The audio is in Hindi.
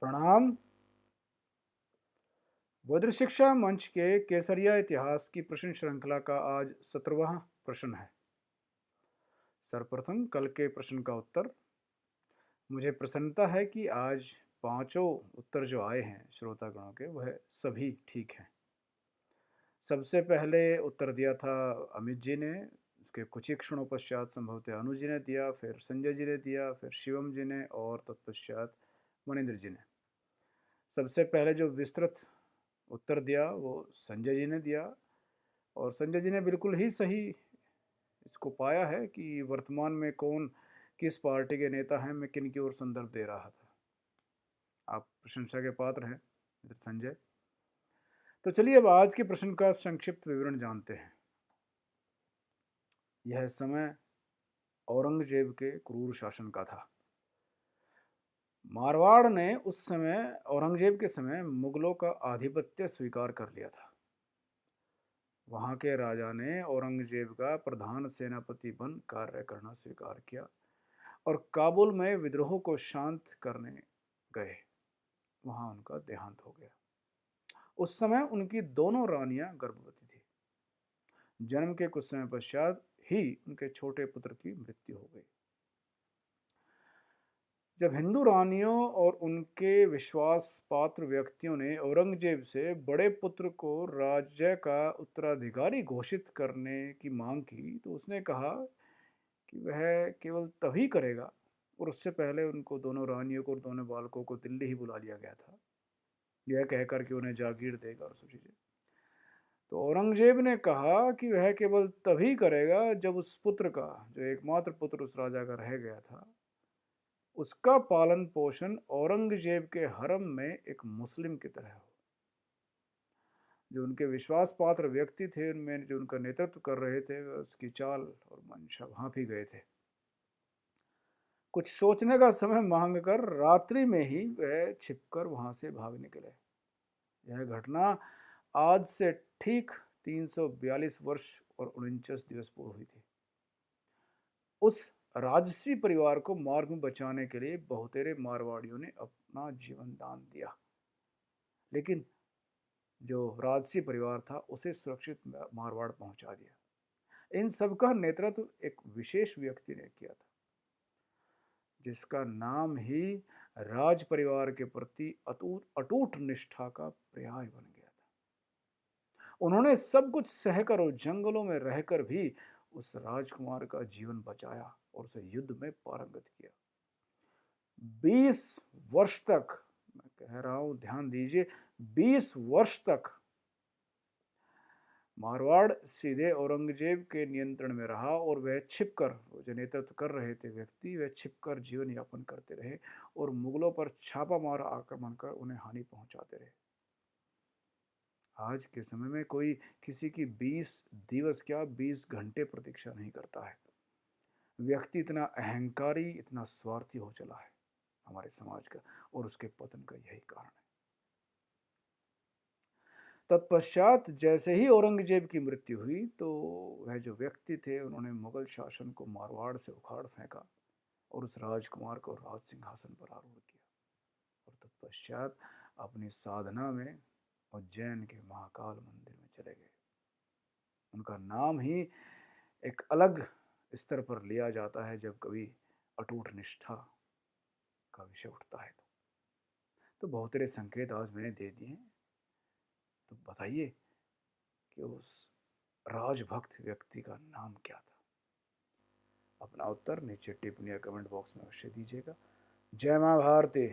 प्रणाम। वज्र शिक्षा मंच के केसरिया इतिहास की प्रश्न श्रृंखला का आज 17वां प्रश्न है। सर्वप्रथम कल के प्रश्न का उत्तर। मुझे प्रसन्नता है कि आज पांचों उत्तर जो आए हैं श्रोतागणों के वह सभी ठीक हैं। सबसे पहले उत्तर दिया था अमित जी ने, उसके कुछ ही क्षणों पश्चात संभवतः अनुज जी ने दिया, फिर संजय जी ने दिया, फिर शिवम जी ने और तत्पश्चात मनिंद्र जी ने। सबसे पहले जो विस्तृत उत्तर दिया वो संजय जी ने दिया और संजय जी ने बिल्कुल ही सही इसको पाया है कि वर्तमान में कौन किस पार्टी के नेता हैं, मैं किन की ओर संदर्भ दे रहा था। आप प्रशंसा के पात्र हैं मित्र संजय। तो चलिए अब आज के प्रश्न का संक्षिप्त विवरण जानते हैं। यह समय औरंगजेब के क्रूर शासन का था। मारवाड़ ने उस समय औरंगजेब के समय मुगलों का आधिपत्य स्वीकार कर लिया था। वहां के राजा ने औरंगजेब का प्रधान सेनापति बन कार्य करना स्वीकार किया और काबुल में विद्रोह को शांत करने गए। वहां उनका देहांत हो गया। उस समय उनकी दोनों रानियां गर्भवती थी। जन्म के कुछ समय पश्चात ही उनके छोटे पुत्र की मृत्यु हो गई। जब हिंदू रानियों और उनके विश्वास पात्र व्यक्तियों ने औरंगजेब से बड़े पुत्र को राज्य का उत्तराधिकारी घोषित करने की मांग की तो उसने कहा कि वह केवल तभी करेगा, और उससे पहले उनको दोनों रानियों को और दोनों बालकों को दिल्ली ही बुला लिया गया था, यह कहकर कि उन्हें जागीर देगा और सब चीजें। तो औरंगजेब ने कहा कि वह केवल तभी करेगा जब उस पुत्र का, जो एकमात्र पुत्र उस राजा का रह गया था, उसका पालन पोषण औरंगजेब के हरम में एक मुस्लिम की तरह हो। जो उनके विश्वास पात्र व्यक्ति थे उनमें जो उनका नेतृत्व कर रहे थे उसकी चाल और मंशा भांप ही गए थे। कुछ सोचने का समय मांगकर रात्रि में ही वह छिपकर वहां से भाग निकले। यह घटना आज से ठीक 342 वर्ष और 49 दिवस पूर्व हुई थी। उस राजसी परिवार को मार्ग में बचाने के लिए बहुतेरे मारवाड़ियों ने अपना जीवन दान दिया, लेकिन जो राजसी परिवार था उसे सुरक्षित मारवाड़ पहुंचा दिया। इन सबका नेतृत्व एक विशेष व्यक्ति ने किया था, जिसका नाम ही राज परिवार के प्रति अटूट अटूट निष्ठा का पर्याय बन गया था। उन्होंने सब कुछ सहकर और जंगलों में रहकर भी उस राजकुमार का जीवन बचाया और उसे युद्ध में पारंगत किया। 20 वर्ष तक, मैं कह रहा हूं ध्यान दीजिए, 20 वर्ष तक मारवाड़ सीधे औरंगजेब के नियंत्रण में रहा और वह छिपकर, जो नेतृत्व कर रहे थे व्यक्ति, वह छिपकर जीवन यापन करते रहे और मुगलों पर छापा मार आक्रमण कर उन्हें हानि पहुंचाते रहे। आज के समय में कोई किसी की 20 दिवस क्या 20 घंटे प्रतीक्षा नहीं करता है। व्यक्ति इतना अहंकारी, इतना स्वार्थी हो चला है हमारे समाज का, और उसके पतन का यही कारण है। तत्पश्चात जैसे ही औरंगजेब की मृत्यु हुई तो वह जो व्यक्ति थे उन्होंने मुगल शासन को मारवाड़ से उखाड़ फेंका और उस राजकुमार को राज सिंहासन पर आरूढ़ किया और तत्पश्चात अपनी साधना में उज्जैन के महाकाल मंदिर में चले गए। उनका नाम ही एक अलग स्तर पर लिया जाता है जब कभी अटूट निष्ठा का विषय उठता है। तो बहुत सारे संकेत आज मैंने दे दिए हैं। तो बताइए कि उस राजभक्त व्यक्ति का नाम क्या था। अपना उत्तर नीचे टिप्पणी या कमेंट बॉक्स में अवश्य दीजिएगा। जय मां भारती।